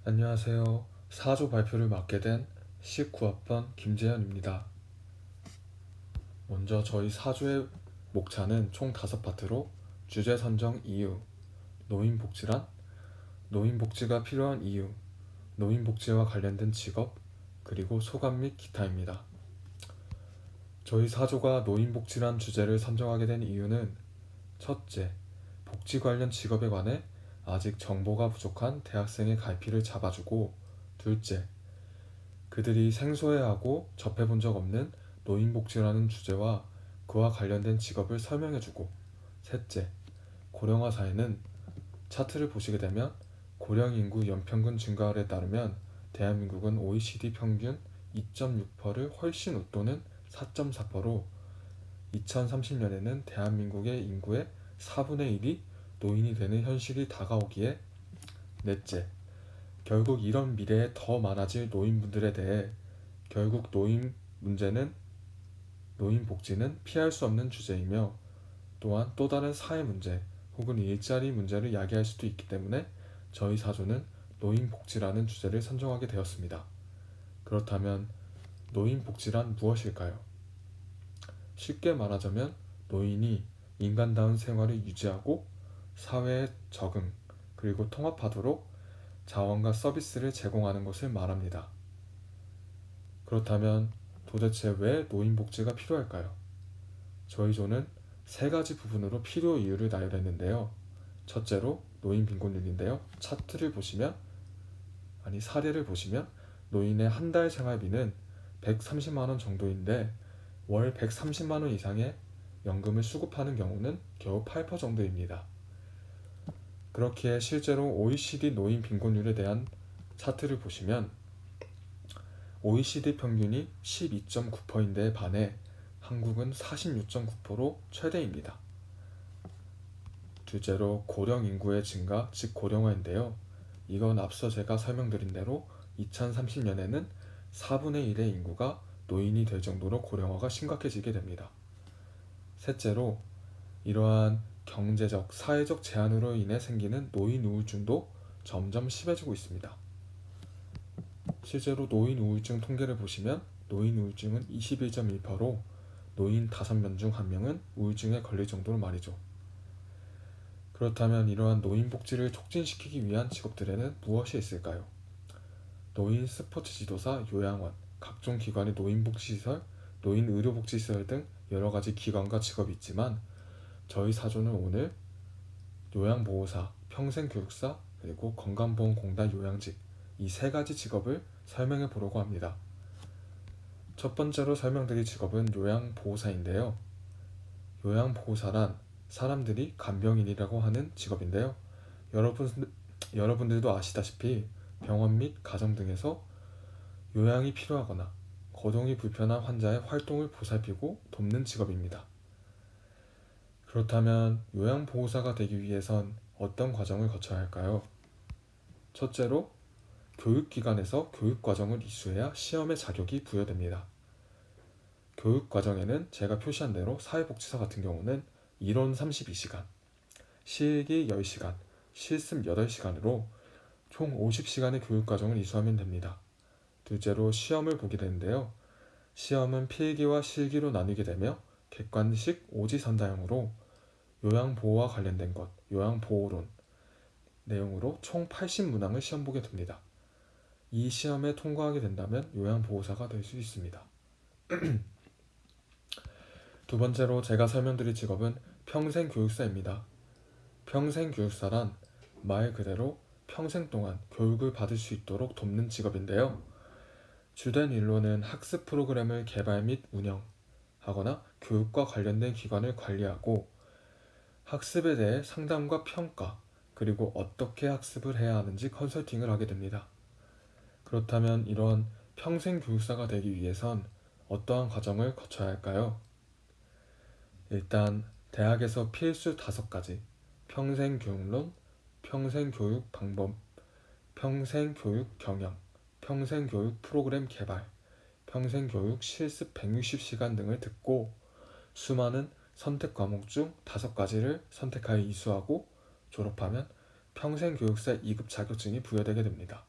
안녕하세요. 4조 발표를 맡게 된 19학번 김재현입니다. 먼저 저희 4조의 목차는 총 5파트로 주제 선정 이유, 노인복지란, 노인복지가 필요한 이유, 노인복지와 관련된 직업, 그리고 소감 및 기타입니다. 저희 4조가 노인복지란 주제를 선정하게 된 이유는 첫째, 복지 관련 직업에 관해 아직 정보가 부족한 대학생의 갈피를 잡아주고, 둘째, 그들이 생소해하고 접해본 적 없는 노인복지라는 주제와 그와 관련된 직업을 설명해주고, 셋째, 고령화 사회는 차트를 보시게 되면 고령 인구 연평균 증가율에 따르면 대한민국은 OECD 평균 2.6%를 훨씬 웃도는 4.4%로 2030년에는 대한민국의 인구의 4분의 1이 노인이 되는 현실이 다가오기에, 넷째, 결국 이런 미래에 더 많아질 노인분들에 대해 결국 노인 복지는 피할 수 없는 주제이며, 또한 또 다른 사회 문제 혹은 일자리 문제를 야기할 수도 있기 때문에 저희 사조는 노인 복지라는 주제를 선정하게 되었습니다. 그렇다면 노인 복지란 무엇일까요? 쉽게 말하자면 노인이 인간다운 생활을 유지하고 사회에 적응 그리고 통합하도록 자원과 서비스를 제공하는 것을 말합니다. 그렇다면 도대체 왜 노인복지가 필요할까요? 저희 조는 세 가지 부분으로 필요 이유를 나열했는데요. 첫째로 노인 빈곤율인데요. 사례를 보시면 노인의 한 달 생활비는 130만 원 정도인데 월 130만 원 이상의 연금을 수급하는 경우는 겨우 8% 정도입니다. 그렇기에 실제로 OECD 노인 빈곤율에 대한 차트를 보시면 OECD 평균이 12.9%인데 반해 한국은 46.9% 최대입니다. 둘째로 고령 인구의 증가, 즉 고령화인데요. 이건 앞서 제가 설명드린 대로 2030년에는 4분의 1의 인구가 노인이 될 정도로 고령화가 심각해지게 됩니다. 셋째로 이러한 경제적, 사회적 제한으로 인해 생기는 노인 우울증도 점점 심해지고 있습니다. 실제로 노인 우울증 통계를 보시면 노인 우울증은 21.1%로 노인 5명 중 1명은 우울증에 걸릴 정도로 말이죠. 그렇다면 이러한 노인 복지를 촉진시키기 위한 직업들에는 무엇이 있을까요? 노인 스포츠 지도사, 요양원, 각종 기관의 노인복지시설, 노인의료복지시설 등 여러가지 기관과 직업이 있지만 저희 사조는 오늘 요양보호사, 평생교육사, 그리고 건강보험공단 요양직 이 세 가지 직업을 설명해 보려고 합니다. 첫 번째로 설명드릴 직업은 요양보호사인데요. 요양보호사란 사람들이 간병인이라고 하는 직업인데요. 여러분들도 아시다시피 병원 및 가정 등에서 요양이 필요하거나 거동이 불편한 환자의 활동을 보살피고 돕는 직업입니다. 그렇다면 요양보호사가 되기 위해선 어떤 과정을 거쳐야 할까요? 첫째로 교육기관에서 교육과정을 이수해야 시험의 자격이 부여됩니다. 교육과정에는 제가 표시한 대로 사회복지사 같은 경우는 이론 32시간, 실기 10시간, 실습 8시간으로 총 50시간의 교육과정을 이수하면 됩니다. 둘째로 시험을 보게 되는데요. 시험은 필기와 실기로 나뉘게 되며 객관식 오지선다형으로 요양보호와 관련된 것, 요양보호론 내용으로 총 80문항을 시험 보게 됩니다. 이 시험에 통과하게 된다면 요양보호사가 될 수 있습니다. 두 번째로 제가 설명드릴 직업은 평생교육사입니다. 평생교육사란 말 그대로 평생 동안 교육을 받을 수 있도록 돕는 직업인데요. 주된 일로는 학습 프로그램을 개발 및 운영하거나 교육과 관련된 기관을 관리하고 학습에 대해 상담과 평가, 그리고 어떻게 학습을 해야 하는지 컨설팅을 하게 됩니다. 그렇다면 이런 평생교육사가 되기 위해선 어떠한 과정을 거쳐야 할까요? 일단 대학에서 필수 5가지 평생교육론, 평생교육 방법, 평생교육 경영, 평생교육 프로그램 개발, 평생교육 실습 160시간 등을 듣고 수많은 선택 과목 중 5가지를 선택하여 이수하고 졸업하면 평생교육사 2급 자격증이 부여되게 됩니다.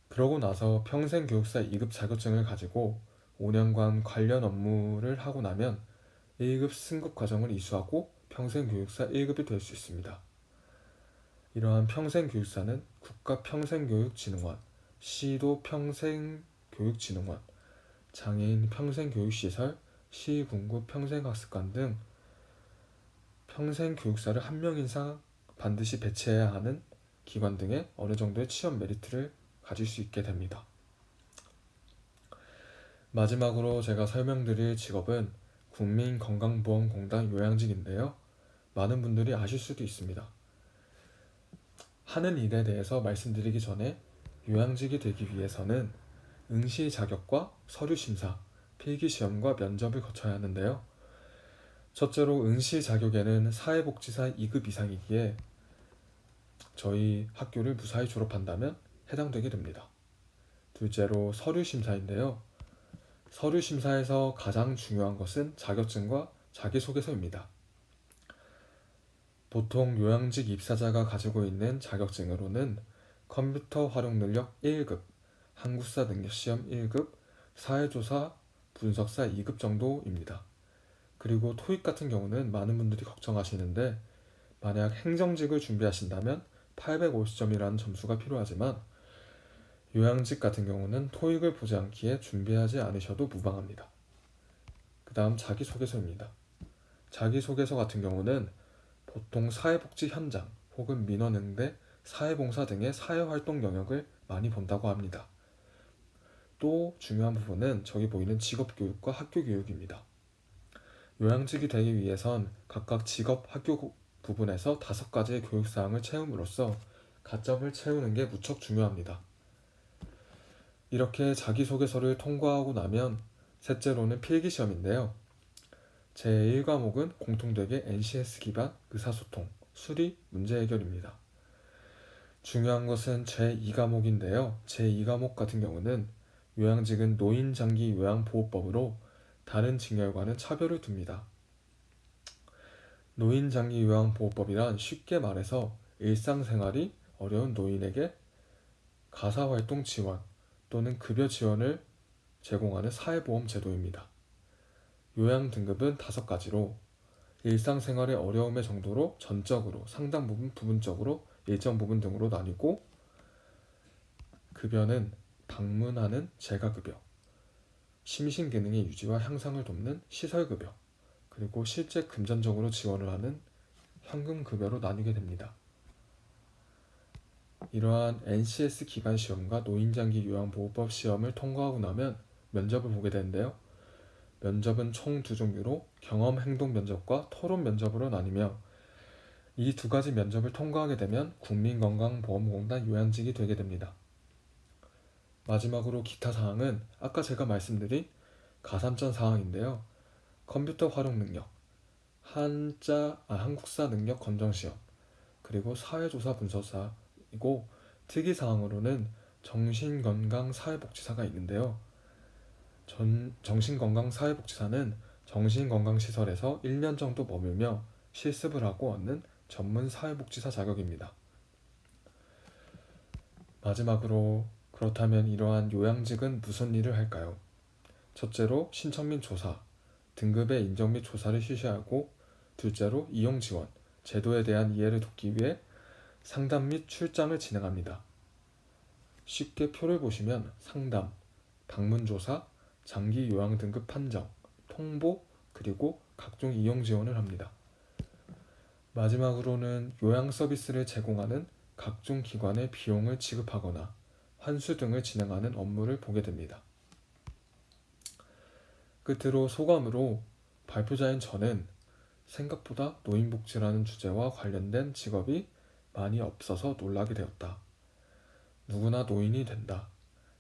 그러고 나서 평생교육사 2급 자격증을 가지고 5년간 관련 업무를 하고 나면 1급 승급 과정을 이수하고 평생교육사 1급이 될 수 있습니다. 이러한 평생교육사는 국가평생교육진흥원, 시도 평생교육진흥원, 장애인 평생교육시설, 시군구 평생학습관 등 평생교육사를 한 명 이상 반드시 배치해야 하는 기관 등의 어느 정도의 취업 메리트를 가질 수 있게 됩니다. 마지막으로 제가 설명드릴 직업은 국민건강보험공단 요양직인데요. 많은 분들이 아실 수도 있습니다. 하는 일에 대해서 말씀드리기 전에 요양직이 되기 위해서는 응시 자격과 서류 심사, 필기 시험과 면접을 거쳐야 하는데요. 첫째로 응시 자격에는 사회복지사 2급 이상이기에 저희 학교를 무사히 졸업한다면 해당되게 됩니다. 둘째로 서류 심사인데요. 서류 심사에서 가장 중요한 것은 자격증과 자기소개서입니다. 보통 요양직 입사자가 가지고 있는 자격증으로는 컴퓨터 활용 능력 1급, 한국사 능력시험 1급, 사회조사 분석사 2급 정도입니다. 그리고 토익 같은 경우는 많은 분들이 걱정하시는데 만약 행정직을 준비하신다면 850점이라는 점수가 필요하지만 요양직 같은 경우는 토익을 보지 않기에 준비하지 않으셔도 무방합니다. 그 다음 자기소개서입니다. 자기소개서 같은 경우는 보통 사회복지 현장 혹은 민원응대, 사회봉사 등의 사회활동 영역을 많이 본다고 합니다. 또 중요한 부분은 저기 보이는 직업교육과 학교교육입니다. 요양직이 되기 위해선 각각 직업, 학교 부분에서 5가지의 교육사항을 채움으로써 가점을 채우는 게 무척 중요합니다. 이렇게 자기소개서를 통과하고 나면 셋째로는 필기시험인데요. 제1과목은 공통되게 NCS 기반 의사소통, 수리, 문제해결입니다. 중요한 것은 제2과목인데요. 제2과목 같은 경우는 요양직은 노인장기요양보호법으로 다른 직렬과는 차별을 둡니다. 노인장기요양보호법이란 쉽게 말해서 일상생활이 어려운 노인에게 가사활동 지원 또는 급여 지원을 제공하는 사회보험 제도입니다. 요양 등급은 5가지로 일상생활의 어려움의 정도로 전적으로, 상당 부분 부분적으로, 일정 부분 등으로 나뉘고 급여는 방문하는 재가급여, 심신기능의 유지와 향상을 돕는 시설급여, 그리고 실제 금전적으로 지원을 하는 현금급여로 나뉘게 됩니다. 이러한 NCS 기반 시험과 노인장기 요양보호법 시험을 통과하고 나면 면접을 보게 되는데요. 면접은 총 2종류로 경험 행동 면접과 토론 면접으로 나뉘며 이 2가지 면접을 통과하게 되면 국민건강보험공단 요양직이 되게 됩니다. 마지막으로 기타 사항은 아까 제가 말씀드린 가산점 사항인데요. 컴퓨터 활용 능력, 한국사 능력 검정시험, 그리고 사회조사 분석사이고 특이사항으로는 정신건강사회복지사가 있는데요. 정신건강사회복지사는 정신건강시설에서 1년 정도 머물며 실습을 하고 얻는 전문 사회복지사 자격입니다. 마지막으로 그렇다면 이러한 요양직은 무슨 일을 할까요? 첫째로 신청 및 조사, 등급의 인정 및 조사를 실시하고 둘째로 이용 지원, 제도에 대한 이해를 돕기 위해 상담 및 출장을 진행합니다. 쉽게 표를 보시면 상담, 방문조사, 장기 요양 등급 판정, 통보, 그리고 각종 이용 지원을 합니다. 마지막으로는 요양 서비스를 제공하는 각종 기관의 비용을 지급하거나 환수 등을 진행하는 업무를 보게 됩니다. 끝으로 소감으로 발표자인 저는 생각보다 노인복지라는 주제와 관련된 직업이 많이 없어서 놀라게 되었다. 누구나 노인이 된다.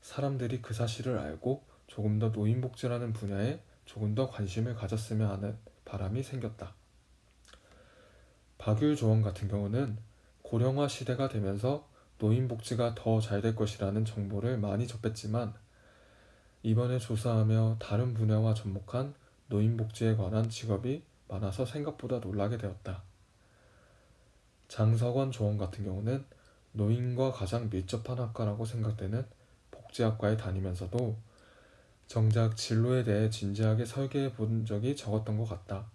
사람들이 그 사실을 알고 조금 더 노인복지라는 분야에 조금 더 관심을 가졌으면 하는 바람이 생겼다. 박율 조원 같은 경우는 고령화 시대가 되면서 노인복지가 더 잘 될 것이라는 정보를 많이 접했지만 이번에 조사하며 다른 분야와 접목한 노인복지에 관한 직업이 많아서 생각보다 놀라게 되었다. 장석원 조원 같은 경우는 노인과 가장 밀접한 학과라고 생각되는 복지학과에 다니면서도 정작 진로에 대해 진지하게 설계해 본 적이 적었던 것 같다.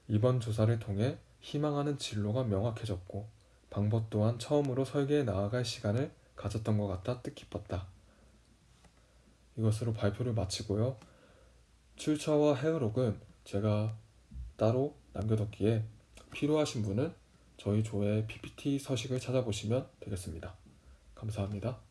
이번 조사를 통해 희망하는 진로가 명확해졌고 방법 또한 처음으로 설계해 나아갈 시간을 가졌던 것 같아 뜻깊었다. 이것으로 발표를 마치고요. 출처와 해외록은 제가 따로 남겨뒀기에 필요하신 분은 저희 조의 PPT 서식을 찾아보시면 되겠습니다. 감사합니다.